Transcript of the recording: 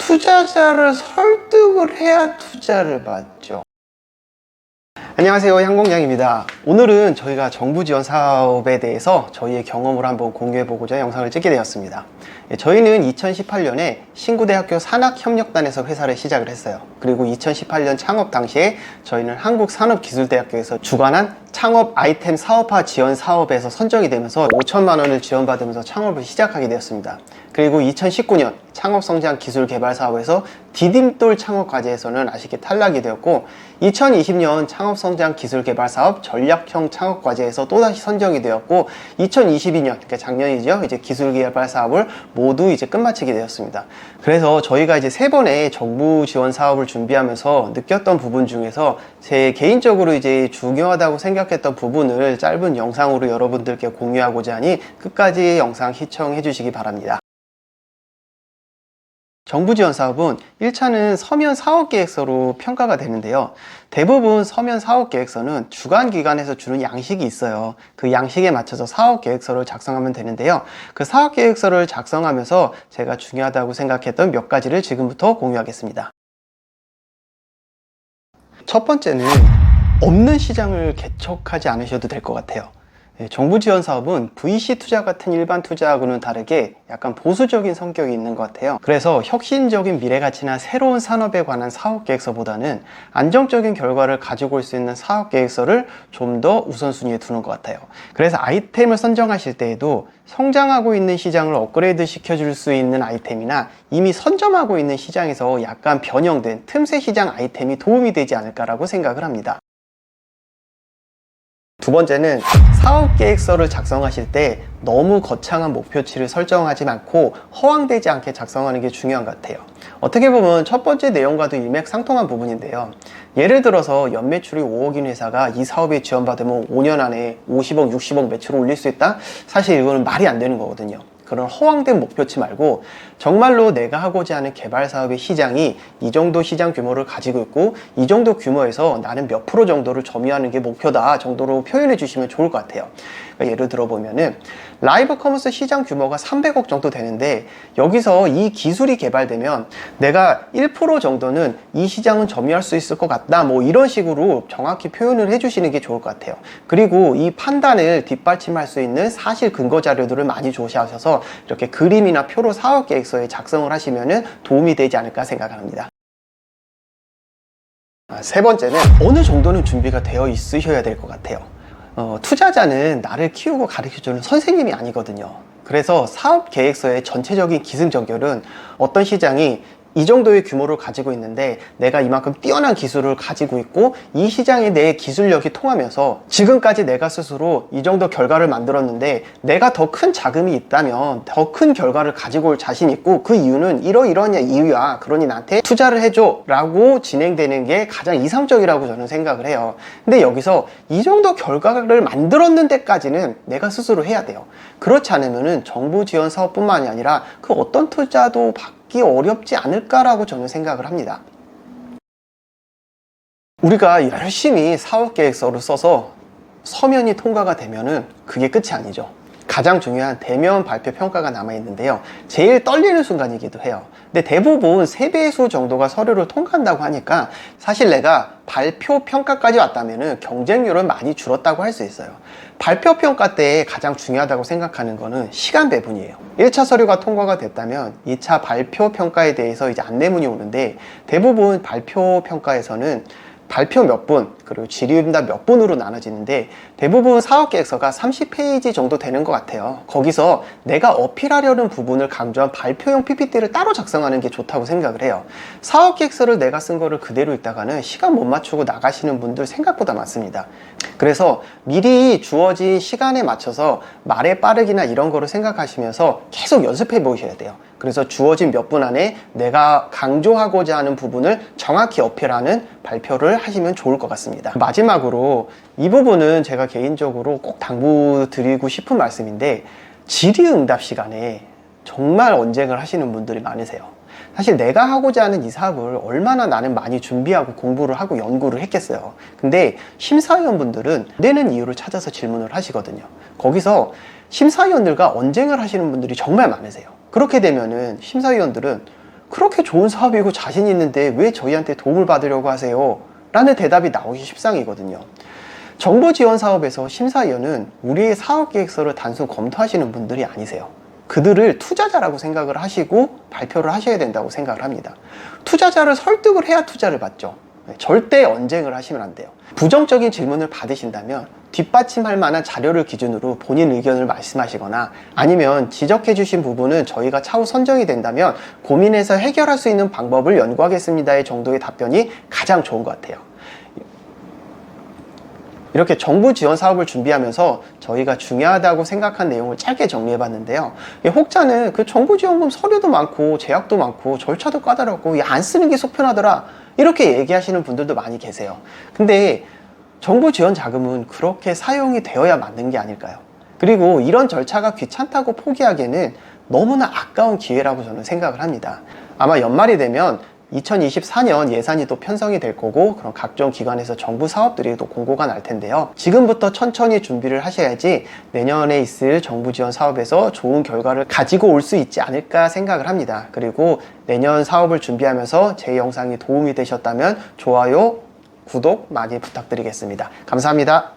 투자자를 설득을 해야 투자를 받죠. 안녕하세요, 향공장입니다. 오늘은 저희가 정부 지원 사업에 대해서 저희의 경험을 한번 공유해보고자 영상을 찍게 되었습니다. 저희는 2018년에 신구대학교 산학협력단에서 회사를 시작을 했어요. 그리고 2018년 창업 당시에 저희는 한국산업기술대학교에서 주관한 창업 아이템 사업화 지원 사업에서 선정이 되면서 5천만 원을 지원받으면서 창업을 시작하게 되었습니다. 그리고 2019년 창업성장기술개발사업에서 디딤돌 창업과제에서는 아쉽게 탈락이 되었고, 2020년 창업성장기술개발사업 전략형 창업과제에서 또다시 선정이 되었고, 2022년, 그러니까 작년이죠, 이제 기술개발사업을 모두 이제 끝마치게 되었습니다. 그래서 저희가 이제 세 번의 정부 지원 사업을 준비하면서 느꼈던 부분 중에서 제 개인적으로 이제 중요하다고 생각했던 부분을 짧은 영상으로 여러분들께 공유하고자 하니 끝까지 영상 시청해 주시기 바랍니다. 정부 지원 사업은 1차는 서면 사업계획서로 평가가 되는데요. 대부분 서면 사업계획서는 주관기관에서 주는 양식이 있어요. 그 양식에 맞춰서 사업계획서를 작성하면 되는데요. 그 사업계획서를 작성하면서 제가 중요하다고 생각했던 몇 가지를 지금부터 공유하겠습니다. 첫 번째는 없는 시장을 개척하지 않으셔도 될 것 같아요. 정부 지원 사업은 VC 투자 같은 일반 투자하고는 다르게 약간 보수적인 성격이 있는 것 같아요. 그래서 혁신적인 미래가치나 새로운 산업에 관한 사업계획서보다는 안정적인 결과를 가지고 올 수 있는 사업계획서를 좀 더 우선순위에 두는 것 같아요. 그래서 아이템을 선정하실 때에도 성장하고 있는 시장을 업그레이드 시켜줄 수 있는 아이템이나 이미 선점하고 있는 시장에서 약간 변형된 틈새 시장 아이템이 도움이 되지 않을까라고 생각을 합니다. 두 번째는 사업계획서를 작성하실 때 너무 거창한 목표치를 설정하지 않고 허황되지 않게 작성하는 게 중요한 것 같아요. 어떻게 보면 첫 번째 내용과도 일맥상통한 부분인데요. 예를 들어서 연매출이 5억인 회사가 이 사업에 지원받으면 5년 안에 50억, 60억 매출을 올릴 수 있다? 사실 이거는 말이 안 되는 거거든요. 그런 허황된 목표치 말고 정말로 내가 하고자 하는 개발 사업의 시장이 이 정도 시장 규모를 가지고 있고 이 정도 규모에서 나는 몇 프로 정도를 점유하는 게 목표다 정도로 표현해 주시면 좋을 것 같아요. 그러니까 예를 들어 보면은 라이브 커머스 시장 규모가 300억 정도 되는데 여기서 이 기술이 개발되면 내가 1% 정도는 이 시장은 점유할 수 있을 것 같다, 뭐 이런 식으로 정확히 표현을 해주시는 게 좋을 것 같아요. 그리고 이 판단을 뒷받침할 수 있는 사실 근거 자료들을 많이 조사하셔서 이렇게 그림이나 표로 사업계획서에 작성을 하시면 도움이 되지 않을까 생각합니다. 세 번째는 어느 정도는 준비가 되어 있으셔야 될 것 같아요. 투자자는 나를 키우고 가르쳐주는 선생님이 아니거든요. 그래서 사업계획서의 전체적인 기승전결은 어떤 시장이 이 정도의 규모를 가지고 있는데 내가 이만큼 뛰어난 기술을 가지고 있고 이 시장에 내 기술력이 통하면서 지금까지 내가 스스로 이 정도 결과를 만들었는데 내가 더 큰 자금이 있다면 더 큰 결과를 가지고 올 자신 있고 그 이유는 이러이러한 이유야, 그러니 나한테 투자를 해줘 라고 진행되는 게 가장 이상적이라고 저는 생각을 해요. 근데 여기서 이 정도 결과를 만들었는 데까지는 내가 스스로 해야 돼요. 그렇지 않으면 정부 지원 사업뿐만이 아니라 그 어떤 투자도 받기 어렵지 않을까라고 저는 생각을 합니다. 우리가 열심히 사업계획서를 써서 서면이 통과가 되면은 그게 끝이 아니죠. 가장 중요한 대면 발표 평가가 남아있는데요. 제일 떨리는 순간이기도 해요. 근데 대부분 3배수 정도가 서류를 통과한다고 하니까 사실 내가 발표 평가까지 왔다면 경쟁률은 많이 줄었다고 할 수 있어요. 발표 평가 때 가장 중요하다고 생각하는 거는 시간 배분이에요. 1차 서류가 통과가 됐다면 2차 발표 평가에 대해서 이제 안내문이 오는데 대부분 발표 평가에서는 발표 몇 분, 그리고 질의응답 몇 분으로 나눠지는데 대부분 사업계획서가 30페이지 정도 되는 것 같아요. 거기서 내가 어필하려는 부분을 강조한 발표용 PPT를 따로 작성하는 게 좋다고 생각을 해요. 사업계획서를 내가 쓴 거를 그대로 읽다가는 시간 못 맞추고 나가시는 분들 생각보다 많습니다. 그래서 미리 주어진 시간에 맞춰서 말의 빠르기나 이런 거를 생각하시면서 계속 연습해 보셔야 돼요. 그래서 주어진 몇 분 안에 내가 강조하고자 하는 부분을 정확히 어필하는 발표를 하시면 좋을 것 같습니다. 마지막으로 이 부분은 제가 개인적으로 꼭 당부드리고 싶은 말씀인데, 질의응답 시간에 정말 언쟁을 하시는 분들이 많으세요. 사실 내가 하고자 하는 이 사업을 얼마나 나는 많이 준비하고 공부를 하고 연구를 했겠어요. 근데 심사위원분들은 안 되는 이유를 찾아서 질문을 하시거든요. 거기서 심사위원들과 언쟁을 하시는 분들이 정말 많으세요. 그렇게 되면은 심사위원들은 그렇게 좋은 사업이고 자신 있는데 왜 저희한테 도움을 받으려고 하세요? 라는 대답이 나오기 십상이거든요. 정부 지원 사업에서 심사위원은 우리의 사업계획서를 단순 검토하시는 분들이 아니세요. 그들을 투자자라고 생각을 하시고 발표를 하셔야 된다고 생각을 합니다. 투자자를 설득을 해야 투자를 받죠. 절대 언쟁을 하시면 안 돼요. 부정적인 질문을 받으신다면 뒷받침할 만한 자료를 기준으로 본인 의견을 말씀하시거나 아니면 지적해 주신 부분은 저희가 차후 선정이 된다면 고민해서 해결할 수 있는 방법을 연구하겠습니다의 정도의 답변이 가장 좋은 것 같아요. 이렇게 정부 지원 사업을 준비하면서 저희가 중요하다고 생각한 내용을 짧게 정리해 봤는데요. 혹자는 그 정부 지원금 서류도 많고 제약도 많고 절차도 까다롭고 안 쓰는 게 속 편하더라 이렇게 얘기하시는 분들도 많이 계세요. 근데 정부 지원 자금은 그렇게 사용이 되어야 맞는 게 아닐까요? 그리고 이런 절차가 귀찮다고 포기하기에는 너무나 아까운 기회라고 저는 생각을 합니다. 아마 연말이 되면 2024년 예산이 또 편성이 될 거고 그런 각종 기관에서 정부 사업들이 또 공고가 날 텐데요. 지금부터 천천히 준비를 하셔야지 내년에 있을 정부 지원 사업에서 좋은 결과를 가지고 올 수 있지 않을까 생각을 합니다. 그리고 내년 사업을 준비하면서 제 영상이 도움이 되셨다면 좋아요, 구독 많이 부탁드리겠습니다. 감사합니다.